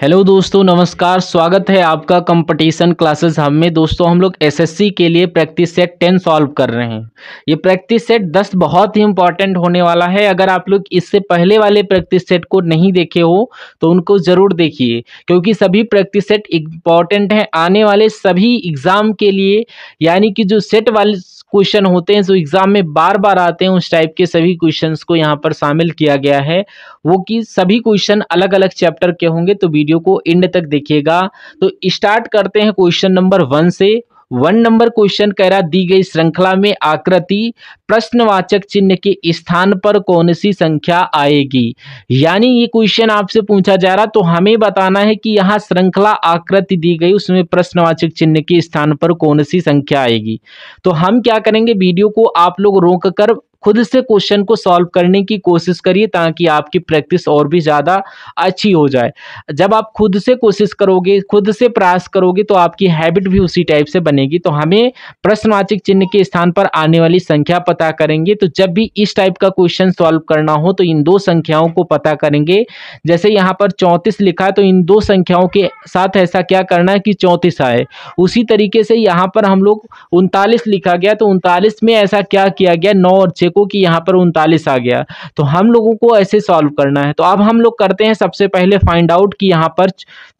Hello दोस्तों, नमस्कार। स्वागत है आपका कंपटीशन क्लासेस में। दोस्तों हम लोग एसएससी के लिए प्रैक्टिस सेट 10 सॉल्व कर रहे हैं। ये प्रैक्टिस सेट 10 बहुत ही इंपॉर्टेंट होने वाला है। अगर आप लोग इससे पहले वाले प्रैक्टिस सेट को नहीं देखे हो तो उनको ज़रूर देखिए, क्योंकि सभी प्रैक्टिस सेट इंपॉर्टेंट हैं आने वाले सभी एग्ज़ाम के लिए। यानी कि जो सेट वाले क्वेश्चन होते हैं जो एग्ज़ाम में बार बार आते हैं, उस टाइप के सभी क्वेश्चंस को यहाँ पर शामिल किया गया है। वो कि सभी क्वेश्चन अलग अलग चैप्टर के होंगे, तो वीडियो को एंड तक देखिएगा। तो स्टार्ट करते हैं क्वेश्चन नंबर 1 से। 1 नंबर क्वेश्चन कह रहा, दी गई श्रृंखला में आकृति प्रश्नवाचक चिन्ह के स्थान पर कौन सी संख्या आएगी। यानी ये क्वेश्चन आपसे पूछा जा रहा, तो हमें बताना है कि यहाँ श्रृंखला आकृति दी गई, उसमें प्रश्नवाचक चिन्ह के स्थान पर कौन सी संख्या आएगी। तो हम क्या करेंगे, वीडियो को आप लोग रोक कर खुद से क्वेश्चन को सॉल्व करने की कोशिश करिए, ताकि आपकी प्रैक्टिस और भी ज़्यादा अच्छी हो जाए। जब आप खुद से कोशिश करोगे, खुद से प्रयास करोगे, तो आपकी हैबिट भी उसी टाइप से बनेगी। तो हमें प्रश्नवाचक चिन्ह के स्थान पर आने वाली संख्या पता करेंगे। तो जब भी इस टाइप का क्वेश्चन सॉल्व करना हो तो इन दो संख्याओं को पता करेंगे। जैसे यहाँ पर 34 लिखा है, तो इन दो संख्याओं के साथ ऐसा क्या करना है कि 34 आए। उसी तरीके से यहाँ पर हम लोग 39 लिखा गया, तो 39 में ऐसा क्या किया गया, 9 और 6 को, कि यहाँ पर 39 आ गया। तो हम लोगों को ऐसे सॉल्व करना है। तो अब हम लोग करते हैं सबसे पहले फाइंड आउट कि यहाँ पर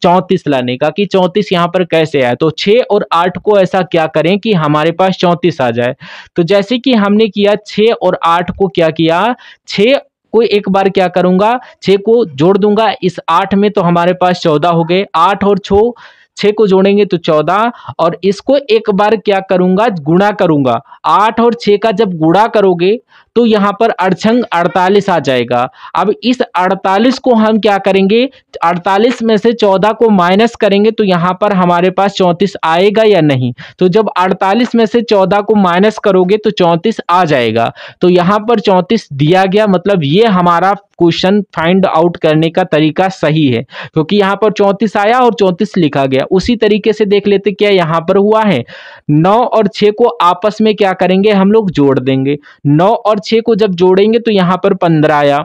34 लाने का, कि 34 यहाँ पर कैसे आया। तो 6 और 8 को ऐसा क्या करें कि हमारे पास 34 आ जाए। तो जैसे कि हमने किया 6 और 8 को, क्या किया, 6 को एक बार क्या करूंगा, 6 को जोड़ दूंगा इस 8 में, तो हमारे पास 14 हो गए। 8 और 6 को जोड़ेंगे तो 14, और इसको एक बार क्या करूंगा, गुणा करूंगा। 8 और 6 का जब गुणा करोगे तो यहाँ पर अड़छंग 48 आ जाएगा। अब इस 48 को हम क्या करेंगे, 48 में से 14 को माइनस करेंगे, तो यहाँ पर हमारे पास 34 आएगा या नहीं। तो जब 48 में से 14 को माइनस करोगे तो 34 आ जाएगा। तो यहाँ पर 34 दिया गया, मतलब ये हमारा क्वेश्चन फाइंड आउट करने का तरीका सही है, क्योंकि यहाँ पर 34 आया और 34 लिखा गया। उसी तरीके से देख लेते क्या यहाँ पर हुआ है। 9 और 6 को आपस में क्या करेंगे, हम लोग जोड़ देंगे। 9 और 6 को जब जोड़ेंगे तो यहाँ पर 15 आया।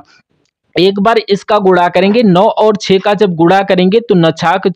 एक बार इसका गुणा करेंगे, 9 और 6 का जब गुणा करेंगे तो नछाक,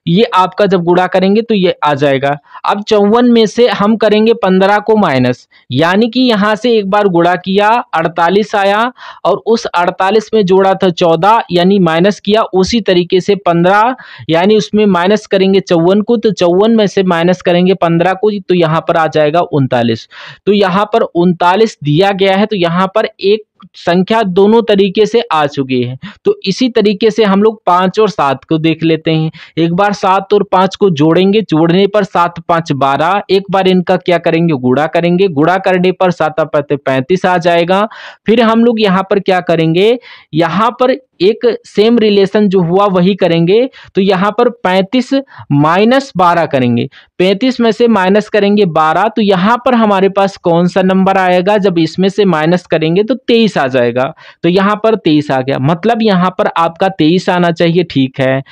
ये आपका जब गुणा करेंगे तो ये आ जाएगा। अब 54 में से हम करेंगे 15 को माइनस, यानी कि यहाँ से एक बार गुणा किया 48 आया, और उस 48 में जोड़ा था 14, यानी माइनस किया। उसी तरीके से 15, यानी उसमें माइनस करेंगे 54 को, तो 54 में से माइनस करेंगे 15 को, तो यहाँ पर आ जाएगा 39। तो यहाँ पर 39 दिया गया है। तो यहाँ पर एक संख्या दोनों तरीके से आ चुकी है। तो इसी तरीके से हम लोग 5 और 7 को देख लेते हैं। एक बार 7 और 5 को जोड़ेंगे, जोड़ने पर 7 5 12। एक बार इनका क्या करेंगे, गुणा करेंगे। गुणा करने पर 7 5 35 आ जाएगा। फिर हम लोग यहाँ पर क्या करेंगे, यहाँ पर एक सेम रिलेशन जो हुआ वही करेंगे। तो यहाँ पर 35 माइनस 12 करेंगे। 35 में से माइनस करेंगे 12, तो यहाँ पर हमारे पास कौन सा नंबर आएगा, जब इसमें से माइनस करेंगे तो 23 आ जाएगा। तो यहाँ पर 23 आ गया, मतलब यहाँ पर आपका 23 आना चाहिए। ठीक है,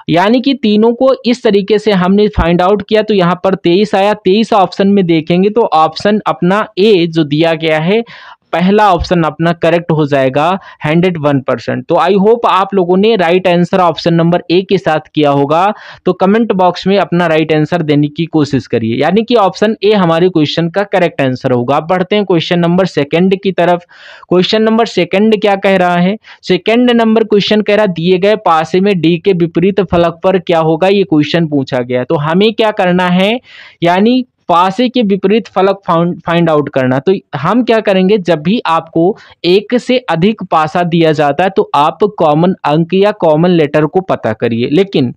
यानी कि तीनों को इस तरीके से हमने फाइंड आउट किया, तो यहाँ पर 23 आया। 23 ऑप्शन में देखेंगे तो ऑप्शन अपना ए जो दिया गया है, पहला ऑप्शन अपना करेक्ट हो जाएगा 101%। तो आई होप आप लोगों ने right answer option number A के साथ किया होगा। तो कमेंट बॉक्स में अपना राइट आंसर देने की कोशिश करिए, यानी कि ऑप्शन ए हमारे क्वेश्चन का करेक्ट आंसर होगा। अब बढ़ते हैं क्वेश्चन नंबर सेकंड की तरफ। क्वेश्चन नंबर सेकंड क्या कह रहा है, सेकंड नंबर क्वेश्चन कह रहा, दिए गए पासे में डी के विपरीत फलक पर क्या होगा, ये क्वेश्चन पूछा गया। तो हमें क्या करना है, यानी पासे के विपरीत फलक फाइंड आउट करना। तो हम क्या करेंगे, जब भी आपको एक से अधिक पासा दिया जाता है तो आप कॉमन अंक या कॉमन लेटर को पता करिए। लेकिन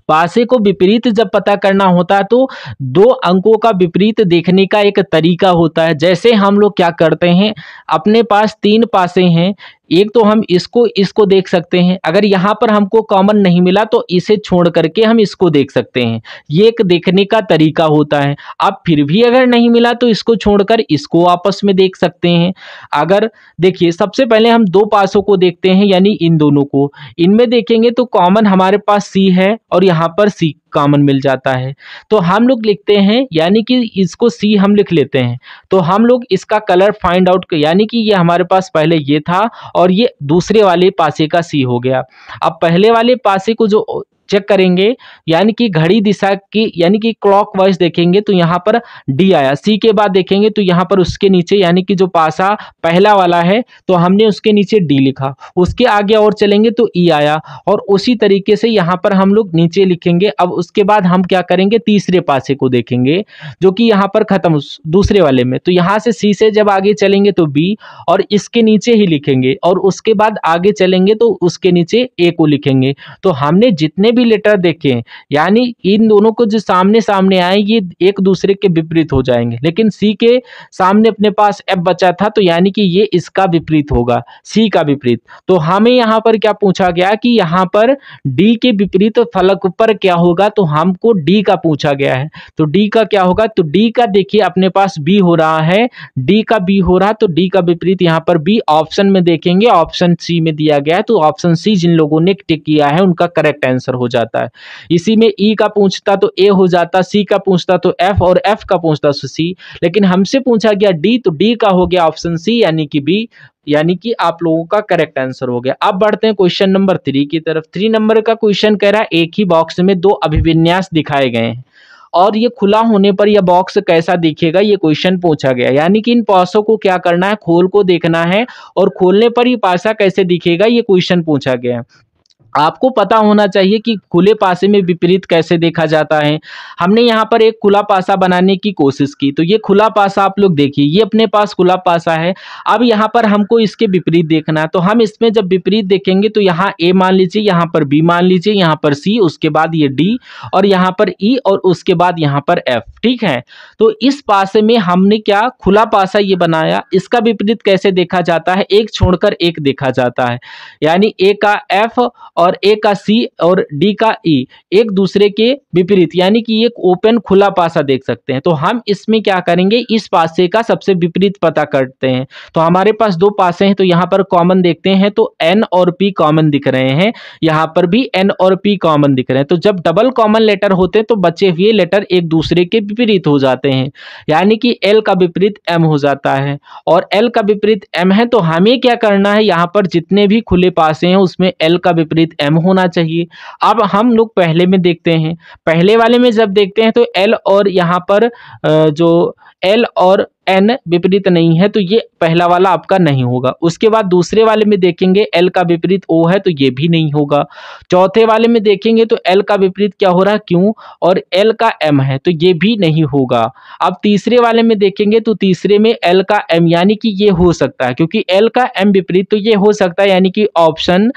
पासे को विपरीत जब पता करना होता है तो दो अंकों का विपरीत देखने का एक तरीका होता है। जैसे हम लोग क्या करते हैं, अपने पास 3 पासे हैं, एक तो हम इसको देख सकते हैं। अगर यहाँ पर हमको कॉमन नहीं मिला तो इसे छोड़ करके हम इसको देख सकते हैं। ये एक देखने का तरीका होता है। अब फिर भी अगर नहीं मिला तो इसको छोड़कर इसको आपस में देख सकते हैं। अगर देखिए, सबसे पहले हम 2 पासों को देखते हैं, यानी इन दोनों को। इनमें देखेंगे तो कॉमन हमारे पास सी है और यहाँ पर सी कॉमन मिल जाता है। तो हम लोग लिखते हैं, यानी कि इसको सी हम लिख लेते हैं। तो हम लोग इसका कलर फाइंड आउट, यानी कि ये हमारे पास पहले ये था और ये दूसरे वाले पासे का सी हो गया। अब पहले वाले पासे को जो चेक करेंगे, यानी कि घड़ी दिशा की, यानी कि क्लॉकवाइज देखेंगे तो यहाँ पर डी आया। सी के बाद देखेंगे तो यहाँ पर उसके नीचे, यानी कि जो पासा पहला वाला है तो हमने उसके नीचे डी लिखा। उसके आगे और चलेंगे तो ई आया, और उसी तरीके से यहाँ पर हम लोग नीचे लिखेंगे। अब उसके बाद हम क्या करेंगे, तीसरे पासे को देखेंगे जो कि यहाँ पर खत्म दूसरे वाले में। तो यहाँ से सी से जब आगे चलेंगे तो बी, और इसके नीचे ही लिखेंगे, और उसके बाद आगे चलेंगे तो उसके नीचे ए को लिखेंगे। तो हमने जितने भी लेटर देखे, यानी इन दोनों को जो सामने सामने आए ये एक दूसरे के विपरीत हो जाएंगे, लेकिन सी के सामने अपने पास एफ बचा था तो यानी कि ये इसका विपरीत होगा, सी का विपरीत। तो हमें यहाँ पर क्या पूछा गया कि यहाँ पर डी के विपरीत फलक पर क्या होगा, तो हमको डी का पूछा गया है। तो डी का क्या होगा, तो डी का देखिए अपने पास बी हो रहा है, डी का बी हो रहा, तो डी का विपरीत यहाँ पर बी। ऑप्शन में देखेंगे ऑप्शन सी में दिया गया है, तो ऑप्शन सी जिन लोगों ने टिक किया है उनका करेक्ट आंसर हो जाता है। इसी में ई का पूछता तो ए हो जाता, सी का पूछता तो एफ, और एफ का पूछता तो सी, लेकिन हमसे पूछा गया डी, तो डी का हो गया ऑप्शन सी यानी कि बी, यानी कि आप लोगों का करेक्ट आंसर हो गया। अब बढ़ते हैं क्वेश्चन नंबर 3 की तरफ। 3 नंबर का क्वेश्चन कह रहा है एक ही बॉक्स में 2 अभिविन्यास दिखाए गए हैं और ये खुला होने पर यह बॉक्स कैसा दिखेगा, ये क्वेश्चन पूछा गया। यानी कि इन पासों को क्या करना है, खोल को देखना है, और खोलने पर ये पासा कैसे दिखेगा ये क्वेश्चन पूछा गया है। आपको पता होना चाहिए कि खुले पासे में विपरीत कैसे देखा जाता है। हमने यहाँ पर एक खुला पासा बनाने की कोशिश की, तो ये खुला पासा आप लोग देखिए, ये अपने पास खुला पासा है। अब यहाँ पर हमको इसके विपरीत देखना है, तो हम इसमें जब विपरीत देखेंगे तो यहाँ ए मान लीजिए, यहाँ पर बी मान लीजिए, यहाँ पर सी, उसके बाद ये डी, और यहाँ पर ई, और उसके बाद यहाँ पर एफ। ठीक है, तो इस पासे में हमने क्या खुला पासा ये बनाया, इसका विपरीत कैसे देखा जाता है, एक छोड़कर एक देखा जाता है। यानी ए का एफ और ए का सी और डी का ई एक दूसरे के विपरीत, यानी कि एक ओपन खुला पासा देख सकते हैं। तो हम इसमें क्या करेंगे, इस पासे का सबसे विपरीत पता करते हैं। तो हमारे पास 2 पासे हैं, तो यहाँ पर कॉमन देखते हैं, तो एन और पी कॉमन दिख रहे हैं, यहाँ पर भी एन और पी कॉमन दिख रहे हैं। तो जब डबल कॉमन लेटर होते हैं तो बचे हुए लेटर एक दूसरे के विपरीत हो जाते हैं, यानी कि एल का विपरीत एम हो जाता है और एल का विपरीत एम है। तो हमें क्या करना है, यहाँ पर जितने भी खुले पासे हैं उसमें एल का विपरीत एम होना चाहिए। अब हम लोग पहले में देखते हैं, पहले वाले में जब देखते हैं तो एल और यहाँ पर जो एल और एन विपरीत नहीं है, तो ये पहला वाला आपका नहीं होगा। उसके बाद दूसरे वाले में देखेंगे एल का विपरीत ओ है, तो ये भी नहीं होगा। चौथे वाले में देखेंगे तो एल का विपरीत क्या हो रहा है, क्यू, और एल का एम है, तो ये भी नहीं होगा। अब तीसरे वाले में देखेंगे तो तीसरे में एल का एम, यानी कि ये हो सकता है, क्योंकि एल का एम विपरीत, तो ये हो सकता है, यानी कि ऑप्शन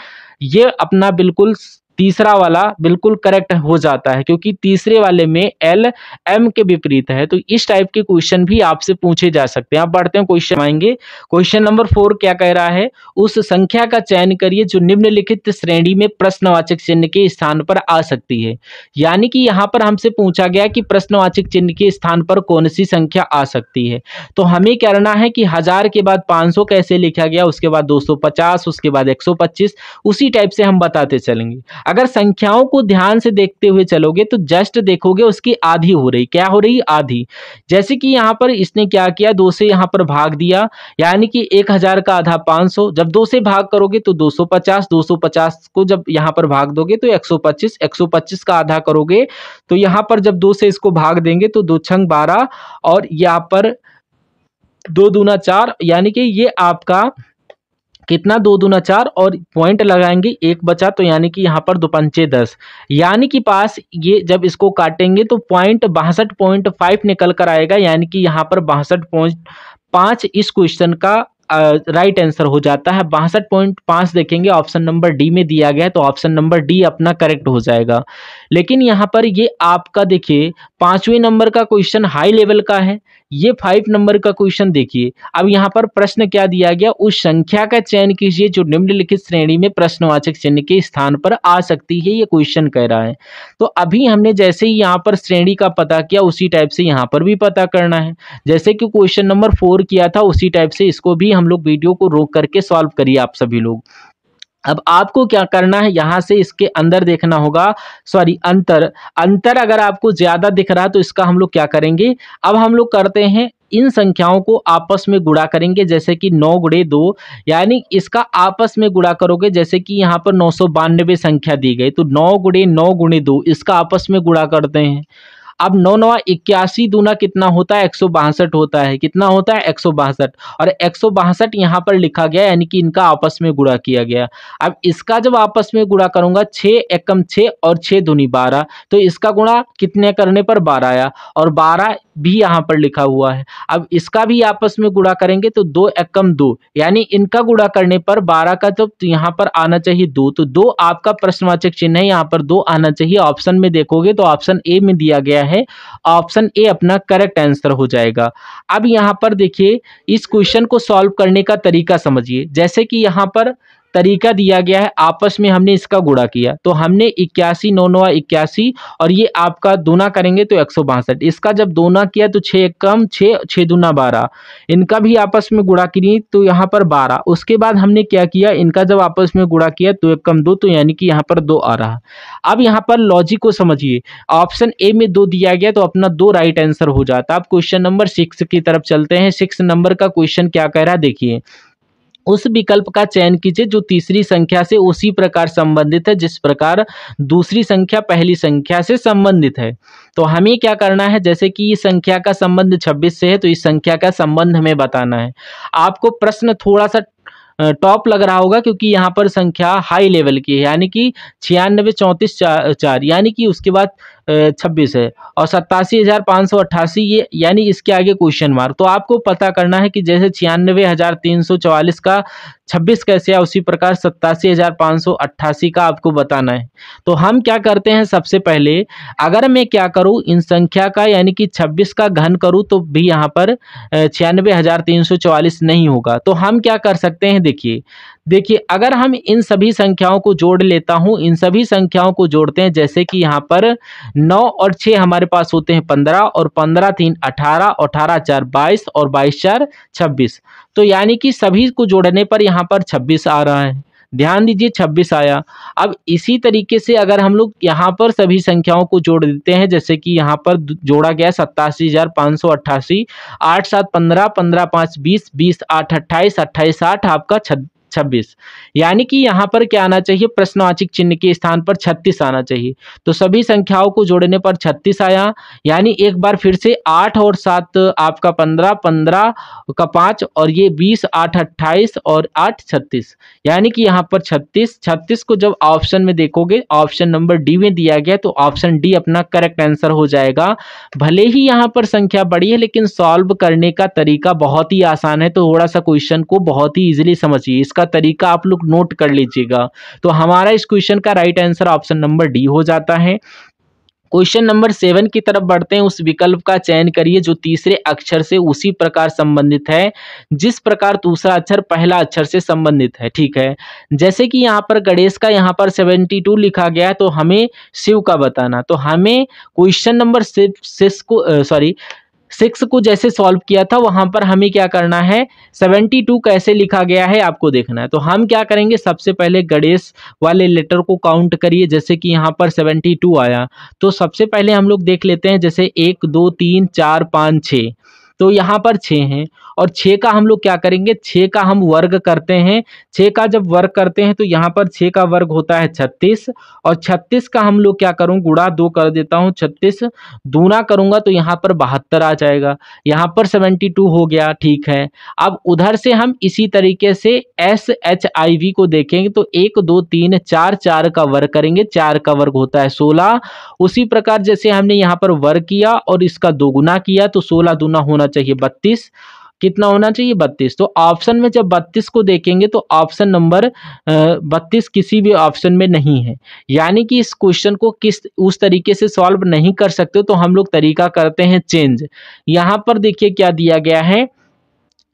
ये अपना बिल्कुल तीसरा वाला बिल्कुल करेक्ट हो जाता है, क्योंकि तीसरे वाले में एल एम के विपरीत है। तो इस टाइप के क्वेश्चन भी आपसे पूछे जा सकते हैं। आप बढ़ते हैं क्वेश्चन आएंगे। क्वेश्चन नंबर 4 क्या कह रहा है, उस संख्या का चयन करिए जो निम्नलिखित श्रेणी में प्रश्नवाचक चिन्ह के स्थान पर आ सकती है। यानी कि यहाँ पर हमसे पूछा गया कि प्रश्नवाचक चिन्ह के स्थान पर कौन सी संख्या आ सकती है। तो हमें करना है कि 1000 के बाद 500 कैसे लिखा गया, उसके बाद 250, उसके बाद 125, उसी टाइप से हम बताते चलेंगे। अगर संख्याओं को ध्यान से देखते हुए चलोगे तो जस्ट देखोगे उसकी आधी हो रही, क्या हो रही, आधी। जैसे कि यहाँ पर इसने क्या किया, 2 से यहाँ पर भाग दिया, यानी कि 1000 का आधा 500, जब 2 से भाग करोगे तो 250, 250 को जब यहाँ पर भाग दोगे तो 125, 125 का आधा करोगे तो यहाँ पर जब 2 से इसको भाग देंगे तो 2 छंग 12, और यहाँ पर 2 दूना 4, यानी कि ये आपका कितना, 2 दूना 4, और पॉइंट लगाएंगे 1 बचा, तो यानी कि यहाँ पर 2 पंचे 10, यानी कि पास ये जब इसको काटेंगे तो पॉइंट 62.5 निकल कर आएगा, यानी कि यहाँ पर 62.5 इस क्वेश्चन का राइट आंसर हो जाता है। 62.5 देखेंगे ऑप्शन नंबर डी में दिया गया है, तो ऑप्शन नंबर डी अपना करेक्ट हो जाएगा। लेकिन यहाँ पर ये आपका देखिए 5वें नंबर का क्वेश्चन हाई लेवल का है, ये 5 नंबर का क्वेश्चन देखिए। अब यहाँ पर प्रश्न क्या दिया गया, उस संख्या का चयन कीजिए जो निम्नलिखित श्रेणी में प्रश्नवाचक चिन्ह के स्थान पर आ सकती है, ये क्वेश्चन कह रहा है। तो अभी हमने जैसे ही यहाँ पर श्रेणी का पता किया उसी टाइप से यहाँ पर भी पता करना है। जैसे कि क्वेश्चन नंबर 4 किया था उसी टाइप से इसको भी हम लोग वीडियो को रोक करके सॉल्व करिए आप सभी लोग। अब आपको क्या करना है, यहाँ से इसके अंदर देखना होगा, सॉरी अंतर अंतर अगर आपको ज्यादा दिख रहा है तो इसका हम लोग क्या करेंगे, अब हम लोग करते हैं इन संख्याओं को आपस में गुणा करेंगे, जैसे कि 9 गुणे 2, यानी इसका आपस में गुणा करोगे, जैसे कि यहाँ पर 992 संख्या दी गई, तो 9 गुणे 2 इसका आपस में गुणा करते हैं। अब 9 9 81 दूना कितना होता है, 162 होता है, कितना होता है 162, और 162 यहाँ पर लिखा गया, यानी कि इनका आपस में गुणा किया गया। अब इसका जब आपस में गुणा करूंगा, 6 एकम 6 और 6 दूनी 12, तो इसका गुणा कितने करने पर 12 आया, और 12 भी यहाँ पर लिखा हुआ है। अब इसका भी आपस में गुणा करेंगे तो 2 एकम 2, यानी इनका गुणा करने पर 12 का तो यहाँ पर आना चाहिए 2, तो 2 आपका प्रश्नवाचक चिन्ह है, यहाँ पर 2 आना चाहिए। ऑप्शन में देखोगे तो ऑप्शन ए में दिया गया है, ऑप्शन ए अपना करेक्ट आंसर हो जाएगा। अब यहाँ पर देखिए, इस क्वेश्चन को सॉल्व करने का तरीका समझिए, जैसे कि यहाँ पर तरीका दिया गया है, आपस में हमने इसका गुणा किया, तो हमने 81 9 9 81, और ये आपका दूना करेंगे तो 162, इसका जब दूना किया तो 6 एकम 6 6 दूना 12, इनका भी आपस में गुणा किए तो यहाँ पर 12, उसके बाद हमने क्या किया, इनका जब आपस में गुणा किया तो 1 कम 2, तो यानी कि यहाँ पर 2 आ रहा। अब यहाँ पर लॉजिक को समझिए, ऑप्शन ए में 2 दिया गया तो अपना 2 राइट आंसर हो जाता। अब क्वेश्चन नंबर 6 की तरफ चलते हैं। 6 नंबर का क्वेश्चन क्या कह रहा है, देखिए, उस विकल्प का चयन कीजिए जो तीसरी संख्या से उसी प्रकार संबंधित है जिस प्रकार दूसरी संख्या पहली संख्या से संबंधित है। तो हमें क्या करना है, जैसे कि इस संख्या का संबंध 26 से है, तो इस संख्या का संबंध हमें बताना है। आपको प्रश्न थोड़ा सा टॉप लग रहा होगा, क्योंकि यहाँ पर संख्या हाई लेवल की है, यानी कि 96 34 4, यानी कि उसके बाद 26 है, और 87,588 ये, यानी इसके आगे क्वेश्चन मार्क। तो आपको पता करना है कि जैसे 96,344 का 26 कैसे है, उसी प्रकार 87,588 का आपको बताना है। तो हम क्या करते हैं, सबसे पहले अगर मैं क्या करूं, इन संख्या का यानी कि 26 का घन करूं तो भी यहाँ पर 96,344 नहीं होगा। तो हम क्या कर सकते हैं, देखिए देखिए, अगर हम इन सभी संख्याओं को जोड़ लेता हूं, इन सभी संख्याओं को जोड़ते हैं, जैसे कि यहाँ पर 9 और 6 हमारे पास होते हैं 15, और 15 3 18, 18 4 22, और 22 4 26, तो यानी कि सभी को जोड़ने पर यहाँ पर 26 आ रहा है। ध्यान दीजिए, 26 आया। अब इसी तरीके से अगर हम लोग यहाँ पर सभी संख्याओं को जोड़ देते हैं, जैसे कि यहाँ पर जोड़ा गया 87,588, 8 7 15, 15 5 20, 20 8 28, 28 8 आपका 26, यानी कि यहाँ पर क्या आना चाहिए, प्रश्नवाचक चिन्ह के स्थान पर 36 आना चाहिए। तो सभी संख्याओं को जोड़ने पर 36 आया, यानी एक बार फिर से 8 और 7 आपका 15, 15 का 5, और ये 20 8 28, और 8 36, यानी कि यहाँ पर 36। 36 को जब ऑप्शन में देखोगे, ऑप्शन नंबर डी में दिया गया, तो ऑप्शन डी अपना करेक्ट आंसर हो जाएगा। भले ही यहाँ पर संख्या बड़ी है, लेकिन सॉल्व करने का तरीका बहुत ही आसान है, तो थोड़ा सा क्वेश्चन को बहुत ही इजीली समझिए, इसका तरीका आप लोग नोट कर लीजिएगा। तो हमारा इस क्वेश्चन का right answer option number D हो जाता है। क्वेश्चन नंबर 7 की तरफ बढ़ते हैं। उस विकल्प का चयन करिए जो तीसरे अक्षर से उसी प्रकार संबंधित है जिस प्रकार दूसरा अक्षर पहला अक्षर से संबंधित है। ठीक है, जैसे कि यहाँ पर गणेश का यहाँ पर 72 लिखा गया है, तो हमें शिव का बताना। तो हमें क्वेश्चन नंबर 6 को जैसे सॉल्व किया था, वहां पर हमें क्या करना है, 72 कैसे लिखा गया है आपको देखना है। तो हम क्या करेंगे, सबसे पहले गणेश वाले लेटर को काउंट करिए, जैसे कि यहाँ पर 72 आया, तो सबसे पहले हम लोग देख लेते हैं, जैसे 1 2 3 4 5 6, तो यहाँ पर 6 हैं, और 6 का हम लोग क्या करेंगे, 6 का हम वर्ग करते हैं। 6 का जब वर्ग करते हैं तो यहाँ पर 6 का वर्ग होता है 36, और 36 का हम लोग क्या करूँ, गुणा 2 कर देता हूँ। 36 दूना करूंगा तो यहाँ पर 72 आ जाएगा, यहाँ पर 72 हो गया। ठीक है, अब उधर से हम इसी तरीके से SHIV को देखेंगे, तो 1 2 3 4, 4 का वर्ग करेंगे, 4 का वर्ग होता है 16। उसी प्रकार जैसे हमने यहाँ पर वर्ग किया और इसका दोगुना किया, तो 16 दूना होना चाहिए 32, कितना होना चाहिए 32। तो ऑप्शन में जब 32 को देखेंगे तो ऑप्शन नंबर 32 किसी भी ऑप्शन में नहीं है, यानी कि इस क्वेश्चन को उस तरीके से सॉल्व नहीं कर सकते। तो हम लोग तरीका करते हैं चेंज। यहाँ पर देखिए क्या दिया गया है,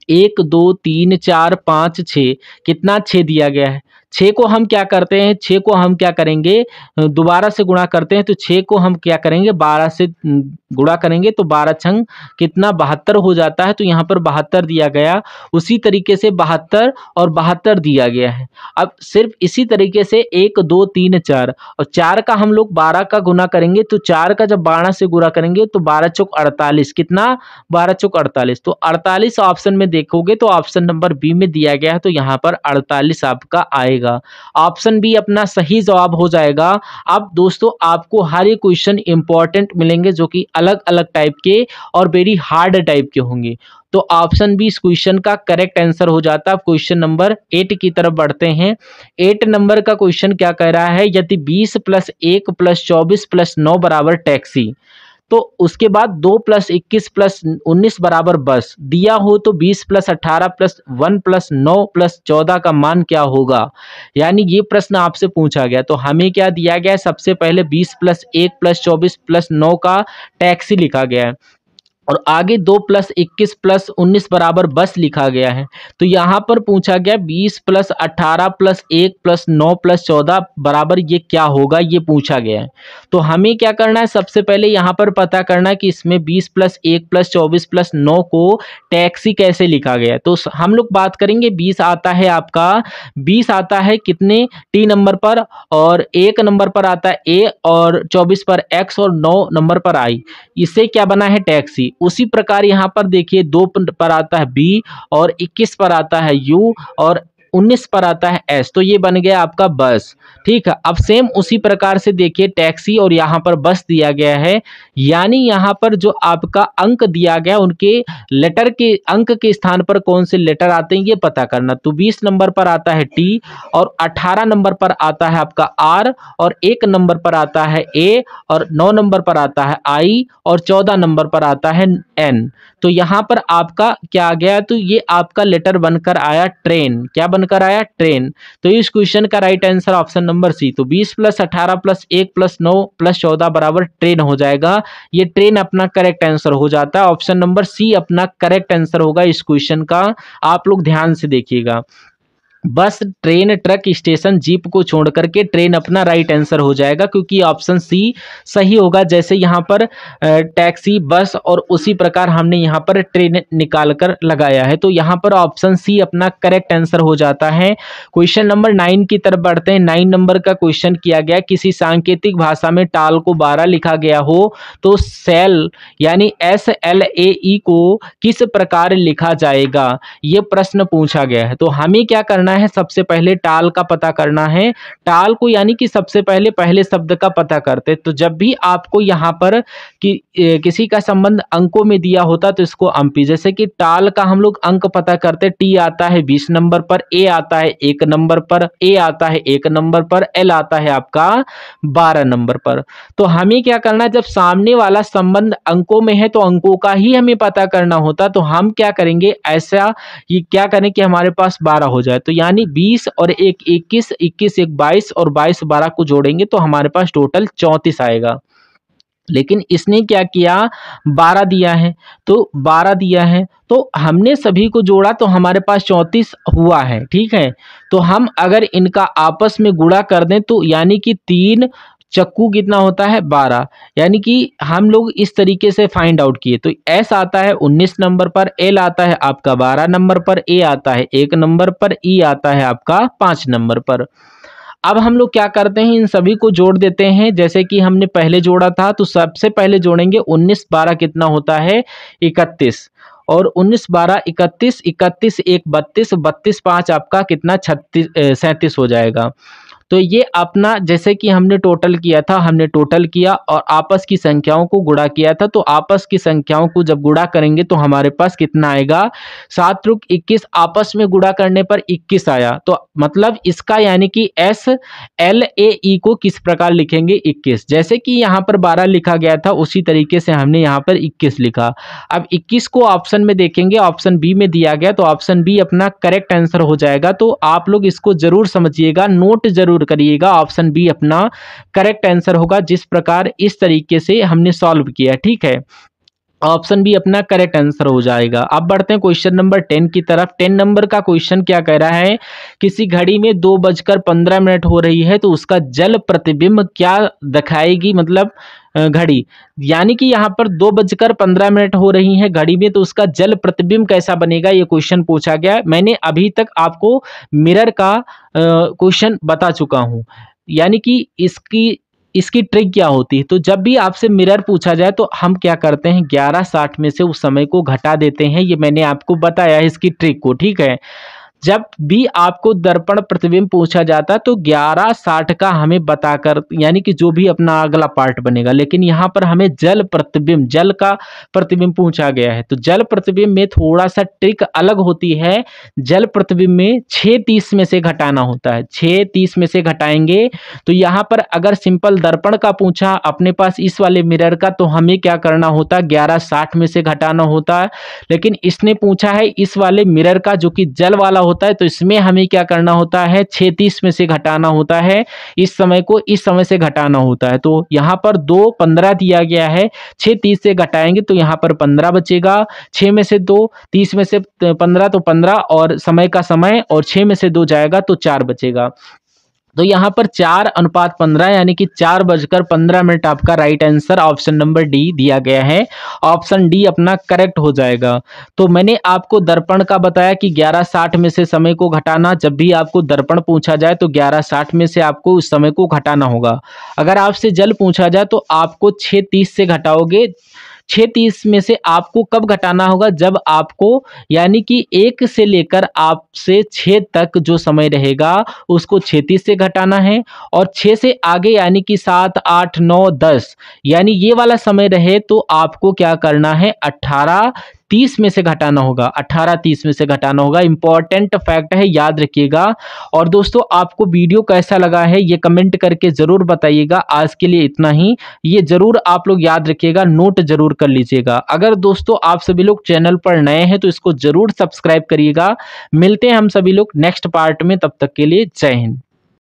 1 2 3 4 5 6, कितना 6 दिया गया है, 6 को हम क्या करते हैं, 6 को हम क्या करेंगे, दोबारा से गुणा करते हैं। तो 6 को हम क्या करेंगे, 12 से गुणा करेंगे तो 12 छंग कितना 72 हो जाता है। तो यहाँ पर 72 दिया गया, उसी तरीके से 72 और 72 दिया गया है। अब सिर्फ इसी तरीके से 1 2 3 4 और 4 का हम लोग 12 का गुना करेंगे। तो 4 का जब 12 से गुणा करेंगे तो 12 चौक 48, कितना 12 चौक 48। तो 48 ऑप्शन में देखोगे तो ऑप्शन नंबर बी में दिया गया है, तो यहाँ पर 48 आपका आएगा। ऑप्शन बी अपना सही जवाब हो जाएगा। अब दोस्तों आपको हर एक क्वेश्चन इंपॉर्टेंट मिलेंगे जो कि अलग अलग टाइप के और वेरी हार्ड टाइप के होंगे। तो ऑप्शन बी इस क्वेश्चन का करेक्ट आंसर हो जाता है। क्वेश्चन नंबर 8 की तरफ बढ़ते हैं। 8 नंबर का क्वेश्चन क्या कह रहा है, यदि 20 + 1 + 24 + 9 बराबर टैक्सी, तो उसके बाद 2 + 21 + 19 बराबर बस दिया हो तो 20 + 18 + 1 + 9 + 14 का मान क्या होगा। यानी ये प्रश्न आपसे पूछा गया। तो हमें क्या दिया गया है, सबसे पहले 20 + 1 + 24 + 9 का टैक्सी लिखा गया है और आगे 2 + 21 + 19 बराबर बस लिखा गया है। तो यहाँ पर पूछा गया 20 + 18 + 1 + 9 + 14 बराबर ये क्या होगा, ये पूछा गया है। तो हमें क्या करना है, सबसे पहले यहाँ पर पता करना है कि इसमें 20 + 1 + 24 + 9 को टैक्सी कैसे लिखा गया है। तो हम लोग बात करेंगे 20 आता है आपका, 20 आता है कितने टी नंबर पर, और 1 नंबर पर आता है ए, और 24 पर एक्स, और 9 नंबर पर आई। इससे क्या बना है, टैक्सी। उसी प्रकार यहाँ पर देखिए 2 पर आता है बी, और 21 पर आता है यू, और 19 पर आता है एस। तो ये बन गया आपका बस। ठीक है, अब सेम उसी प्रकार से देखिए टैक्सी और यहाँ पर बस दिया गया है। यानी यहाँ पर जो आपका अंक दिया गया उनके लेटर के अंक के स्थान पर कौन से लेटर आते हैं ये पता करना। तो 20 नंबर पर आता है टी, और 18 नंबर पर आता है आपका आर, और 1 नंबर पर आता है ए, और 9 नंबर पर आता है आई, और 14 नंबर पर आता है एन। तो यहाँ पर आपका क्या आ गया, तो ये आपका लेटर बनकर आया ट्रेन। क्या बनकर आया, ट्रेन। तो इस क्वेश्चन का right answer option number C. तो 20 + 18 + 1 + 9 + 14 बराबर ट्रेन हो जाएगा। ये ट्रेन अपना करेक्ट आंसर हो जाता है। ऑप्शन नंबर सी अपना करेक्ट आंसर होगा इस क्वेश्चन का। आप लोग ध्यान से देखिएगा, बस, ट्रेन, ट्रक, स्टेशन, जीप को छोड़ करके ट्रेन अपना राइट आंसर हो जाएगा, क्योंकि ऑप्शन सी सही होगा। जैसे यहाँ पर टैक्सी, बस, और उसी प्रकार हमने यहाँ पर ट्रेन निकाल कर लगाया है। तो यहाँ पर ऑप्शन सी अपना करेक्ट आंसर हो जाता है। क्वेश्चन नंबर 9 की तरफ बढ़ते हैं। 9 नंबर का क्वेश्चन किया गया, किसी सांकेतिक भाषा में टाल को 12 लिखा गया हो तो सेल यानी SLAE को किस प्रकार लिखा जाएगा, ये प्रश्न पूछा गया है। तो हमें क्या करना है, सबसे पहले टाल का पता करना है। टाल को यानी कि सबसे पहले शब्द का पता करते। तो जब भी आपको यहाँ पर किसी का संबंध अंकों में दिया होता तो इसको अंपी, जैसे कि टाल का हम लोग अंक पता करते, टी आता है 20 नंबर पर, ए आता है 1 नंबर पर, ए आता है 1 नंबर पर, एल आता है आपका 12 नंबर पर। तो हमें क्या करना है, जब सामने वाला संबंध अंकों में है तो अंकों का ही हमें पता करना होता। तो हम क्या करेंगे, ऐसा ये क्या करें कि हमारे पास 12 हो जाए। तो यानी 20 और 1 21, 21 1 22, और 22 12 को जोड़ेंगे तो हमारे पास टोटल 34 आएगा। लेकिन इसने क्या किया, 12 दिया है, तो 12 दिया है, तो हमने सभी को जोड़ा तो हमारे पास 34 हुआ है। ठीक है, तो हम अगर इनका आपस में गुणा कर दें तो यानी कि 3 चक्कू कितना होता है, 12। यानी कि हम लोग इस तरीके से फाइंड आउट किए। तो एस आता है 19 नंबर पर, एल आता है आपका 12 नंबर पर, ए आता है 1 नंबर पर, ई आता है आपका 5 नंबर पर। अब हम लोग क्या करते हैं, इन सभी को जोड़ देते हैं। जैसे कि हमने पहले जोड़ा था, तो सबसे पहले जोड़ेंगे 19 12 कितना होता है, 31, और 19 12 31, 31 1 32, 32 5 आपका कितना 37 हो जाएगा। तो ये अपना जैसे कि हमने टोटल किया था, हमने टोटल किया और आपस की संख्याओं को गुणा किया था। तो आपस की संख्याओं को जब गुणा करेंगे तो हमारे पास कितना आएगा, 7 रुक 21, आपस में गुणा करने पर 21 आया। तो मतलब इसका यानी कि SLAE को किस प्रकार लिखेंगे, 21। जैसे कि यहाँ पर 12 लिखा गया था उसी तरीके से हमने यहाँ पर 21 लिखा। अब 21 को ऑप्शन में देखेंगे, ऑप्शन बी में दिया गया, तो ऑप्शन बी अपना करेक्ट आंसर हो जाएगा। तो आप लोग इसको जरूर समझिएगा, नोट जरूर करिएगा। ऑप्शन बी अपना करेक्ट आंसर होगा, जिस प्रकार इस तरीके से हमने सॉल्व किया। ठीक है, ऑप्शन बी अपना करेक्ट आंसर हो जाएगा। अब बढ़ते हैं क्वेश्चन नंबर 10 की तरफ। 10 नंबर का क्वेश्चन क्या कह रहा है, किसी घड़ी में 2:15 हो रही है तो उसका जल प्रतिबिंब क्या दिखाएगी, मतलब घड़ी, यानी कि यहाँ पर 2:15 हो रही है घड़ी में, तो उसका जल प्रतिबिंब कैसा बनेगा, ये क्वेश्चन पूछा गया है। मैंने अभी तक आपको मिरर का क्वेश्चन बता चुका हूँ, यानी कि इसकी ट्रिक क्या होती है। तो जब भी आपसे मिरर पूछा जाए तो हम क्या करते हैं, 11:60 में से उस समय को घटा देते हैं। ये मैंने आपको बताया है इसकी ट्रिक को, ठीक है। जब भी आपको दर्पण प्रतिबिंब पूछा जाता है तो 11:60 का हमें बताकर, यानी कि जो भी अपना अगला पार्ट बनेगा, लेकिन यहाँ पर हमें जल प्रतिबिंब, जल का प्रतिबिंब पूछा गया है। तो जल प्रतिबिंब में थोड़ा सा ट्रिक अलग होती है। जल प्रतिबिंब में 6:30 में से घटाना होता है। 6:30 में से घटाएंगे तो यहाँ पर अगर सिंपल दर्पण का पूछा अपने पास इस वाले मिरर का, तो हमें क्या करना होता, 11:60 में से घटाना होता है। लेकिन इसने पूछा है इस वाले मिरर का जो कि जल वाला होता है, तो इसमें हमें क्या करना होता है, 6:30 में से घटाना होता है। इस समय को इस समय से घटाना होता है। तो यहाँ पर 2:15 दिया गया है, 6:30 से घटाएंगे तो यहाँ पर 15 बचेगा। 6 में से 2, 30 में से 15 तो 15, और समय का समय, और 6 में से 2 जाएगा तो 4 बचेगा। तो यहाँ पर 4:15 यानी कि 4:15 आपका right answer option number D दिया गया है। ऑप्शन डी अपना करेक्ट हो जाएगा। तो मैंने आपको दर्पण का बताया कि 11:60 में से समय को घटाना, जब भी आपको दर्पण पूछा जाए तो 11:60 में से आपको उस समय को घटाना होगा। अगर आपसे जल पूछा जाए तो आपको 6:30 से घटाओगे। 6:30 में से आपको कब घटाना होगा, जब आपको, यानी कि 1 से लेकर आपसे 6 तक जो समय रहेगा उसको 6:30 से घटाना है, और 6 से आगे यानी कि 7, 8, 9, 10, यानी ये वाला समय रहे तो आपको क्या करना है, 18:30 में से घटाना होगा। 18:30 में से घटाना होगा। इंपॉर्टेंट फैक्ट है, याद रखिएगा। और दोस्तों आपको वीडियो कैसा लगा है ये कमेंट करके जरूर बताइएगा। आज के लिए इतना ही। ये जरूर आप लोग याद रखिएगा, नोट जरूर कर लीजिएगा। अगर दोस्तों आप सभी लोग चैनल पर नए हैं तो इसको जरूर सब्सक्राइब करिएगा। मिलते हैं हम सभी लोग नेक्स्ट पार्ट में, तब तक के लिए जय हिंद।